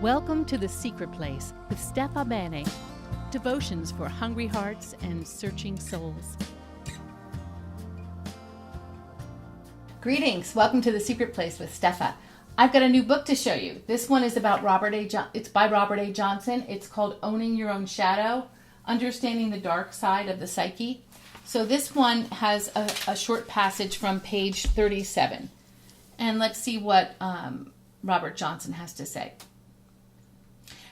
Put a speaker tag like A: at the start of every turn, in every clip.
A: Welcome to The Secret Place with Steffa, Bennett. Devotions for hungry hearts and searching souls. Greetings. Welcome to The Secret Place with Steffa. I've got a new book to show you. This one is about it's by Robert A. Johnson. It's called Owning Your Own Shadow, Understanding the Dark Side of the Psyche. So this one has a short passage from page 37. And let's see what Robert Johnson has to say.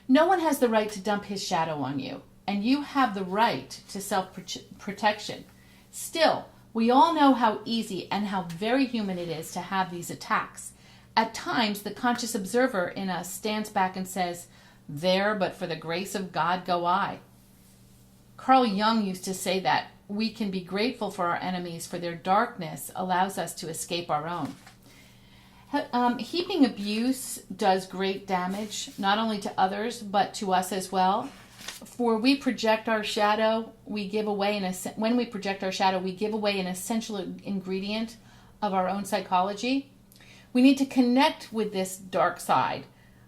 A: No one has the right to dump his shadow on you, and you have the right to self-protection. Still, we all know how easy and how very human it is to have these attacks. At times, the conscious observer in us stands back and says, "There, but for the grace of God go I." Carl Jung used to say that we can be grateful for our enemies, for their darkness allows us to escape our own. Heaping abuse does great damage, not only to others, but to us as well. For we project our shadow, when we project our shadow, we give away an essential ingredient of our own psychology. We need to connect with this dark side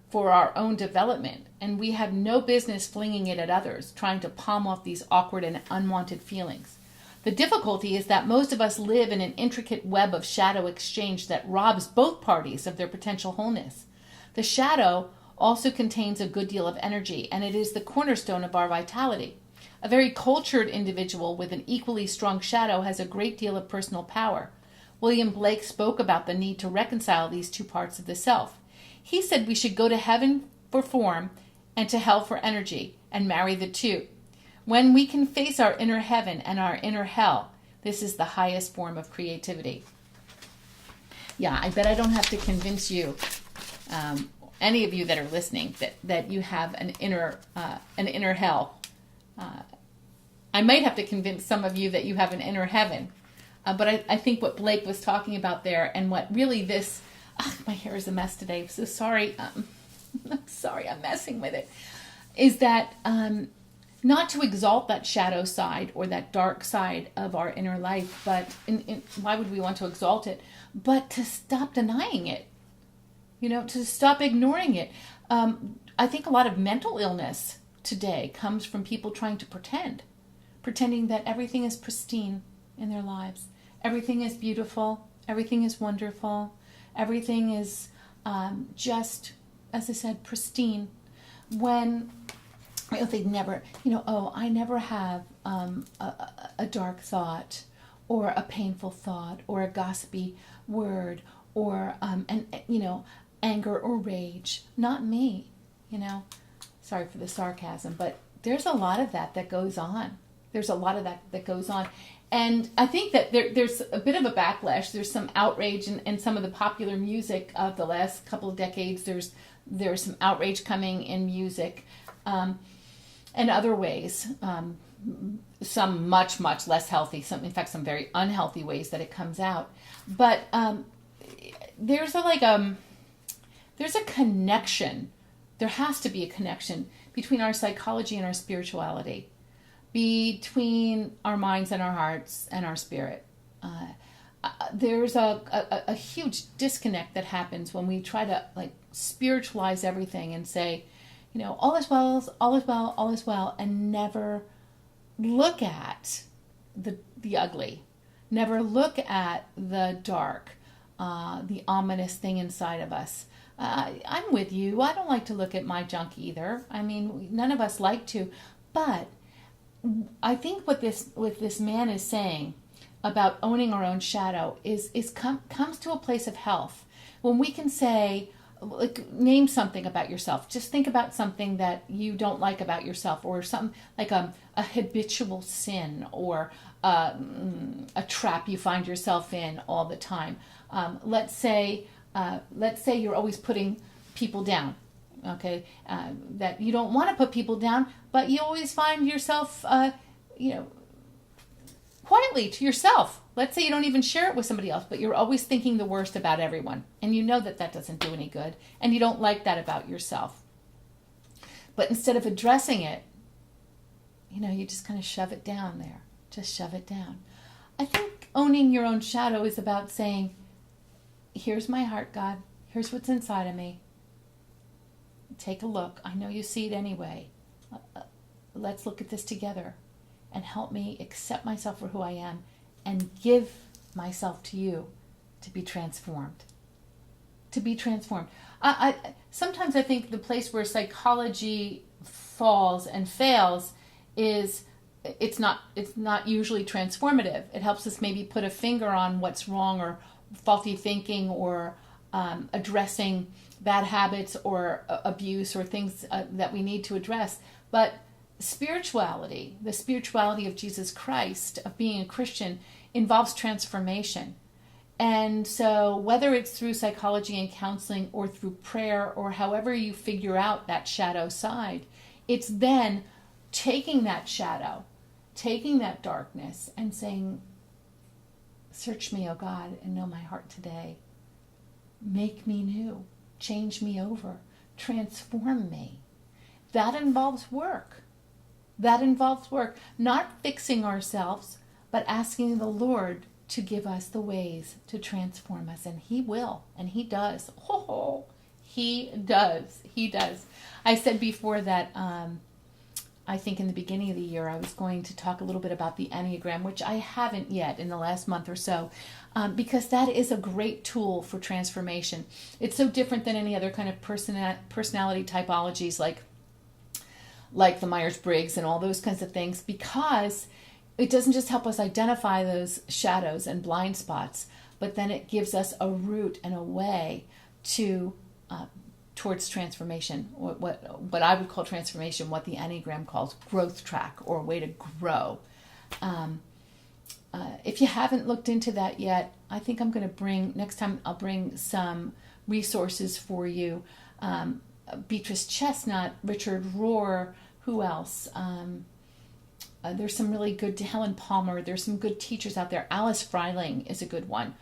A: for our own development, and we have no business flinging it at others, trying to palm off these awkward and unwanted feelings. The difficulty is that most of us live in an intricate web of shadow exchange that robs both parties of their potential wholeness. The shadow also contains a good deal of energy, and it is the cornerstone of our vitality. A very cultured individual with an equally strong shadow has a great deal of personal power. William Blake spoke about the need to reconcile these two parts of the self. He said we should go to heaven for form and to hell for energy, and marry the two. When we can face our inner heaven and our inner hell, this is the highest form of creativity. Yeah, I bet I don't have to convince you, any of you that are listening, that you have an inner hell. I might have to convince some of you that you have an inner heaven. But I think what Blake was talking about there, and what really this, my hair is a mess today, I'm so sorry. I'm sorry, I'm messing with it, is that not to exalt that shadow side or that dark side of our inner life, but why would we want to exalt it? But to stop denying it, to stop ignoring it. I think a lot of mental illness today comes from people trying to pretending that everything is pristine in their lives. Everything is beautiful. Everything is wonderful. Everything is just, as I said, pristine. When they never, I never have a dark thought or a painful thought or a gossipy word or, anger or rage. Not me, Sorry for the sarcasm, but there's a lot of that goes on. There's a lot of that goes on. And I think that there's a bit of a backlash. There's some outrage in some of the popular music of the last couple of decades. There's some outrage coming in music. And other ways, some much, much less healthy, in fact, some very unhealthy ways that it comes out. But there's a connection. There has to be a connection between our psychology and our spirituality, between our minds and our hearts and our spirit. There's a huge disconnect that happens when we try to spiritualize everything and say, all is well, all is well, all is well, and never look at the ugly, never look at the dark, the ominous thing inside of us. I'm with you. I don't like to look at my junk either. I mean, none of us like to, but I think what this man is saying about owning our own shadow comes to a place of health when we can say, name something about yourself. Just think about something that you don't like about yourself, or something like a habitual sin, or a trap you find yourself in all the time. Let's say you're always putting people down. Okay, that you don't want to put people down, but you always find yourself, quietly to yourself. Let's say you don't even share it with somebody else, but you're always thinking the worst about everyone. And you know that doesn't do any good. And you don't like that about yourself. But instead of addressing it, you just kind of shove it down there. Just shove it down. I think owning your own shadow is about saying, here's my heart, God. Here's what's inside of me. take a look. I know you see it anyway. Let's look at this together and help me accept myself for who I am and give myself to you to be transformed. To be transformed. Sometimes I think the place where psychology falls and fails is it's not usually transformative. It helps us maybe put a finger on what's wrong or faulty thinking or addressing bad habits or abuse or things that we need to address. But spirituality, the spirituality of Jesus Christ, of being a Christian, involves transformation. And so whether it's through psychology and counseling or through prayer or however you figure out that shadow side, it's then taking that shadow, taking that darkness and saying, search me, O God, and know my heart today. Make me new. Change me over. Transform me. That involves work. That involves work. Not fixing ourselves, but asking the Lord to give us the ways to transform us. And He will. And He does. Oh, He does. He does. I said before that I think in the beginning of the year I was going to talk a little bit about the Enneagram, which I haven't yet in the last month or so, because that is a great tool for transformation. It's so different than any other kind of personality typologies like the Myers-Briggs and all those kinds of things, because it doesn't just help us identify those shadows and blind spots, but then it gives us a route and a way to towards transformation, what I would call transformation, what the Enneagram calls growth track, or a way to grow. If you haven't looked into that yet, I think I'm going to next time I'll bring some resources for you. Beatrice Chestnut, Richard Rohr, who else? There's some really good, Helen Palmer, there's some good teachers out there. Alice Freiling is a good one.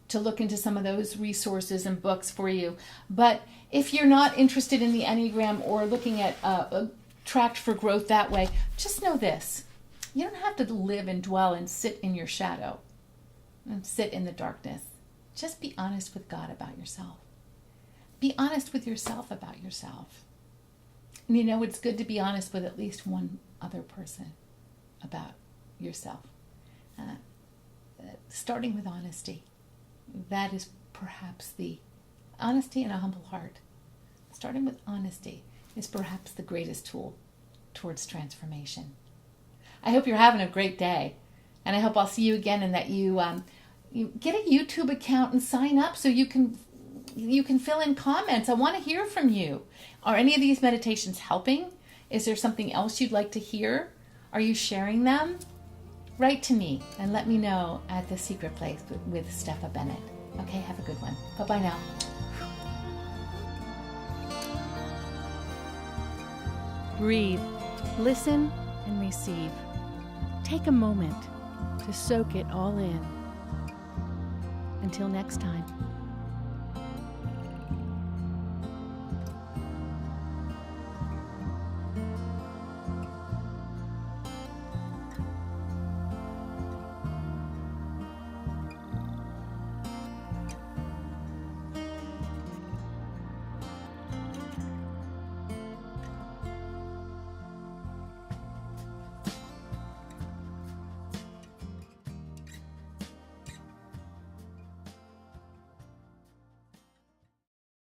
A: To look into some of those resources and books for you. But if you're not interested in the Enneagram or looking at a tract for growth that way, just know this. You don't have to live and dwell and sit in your shadow and sit in the darkness. Just be honest with God about yourself. Be honest with yourself about yourself. And it's good to be honest with at least one other person about yourself. Starting with honesty. That is perhaps the honesty and a humble heart. Starting with honesty is perhaps the greatest tool towards transformation. I hope you're having a great day, and I hope I'll see you again, and that you get a YouTube account and sign up so you can fill in comments. I want to hear from you. Are any of these meditations helping? Is there something else you'd like to hear? Are you sharing them? Write to me and let me know at The Secret Place with Steffa Bennett. Okay, have a good one. Bye-bye now. Breathe, listen, and receive. Take a moment to soak it all in. Until next time.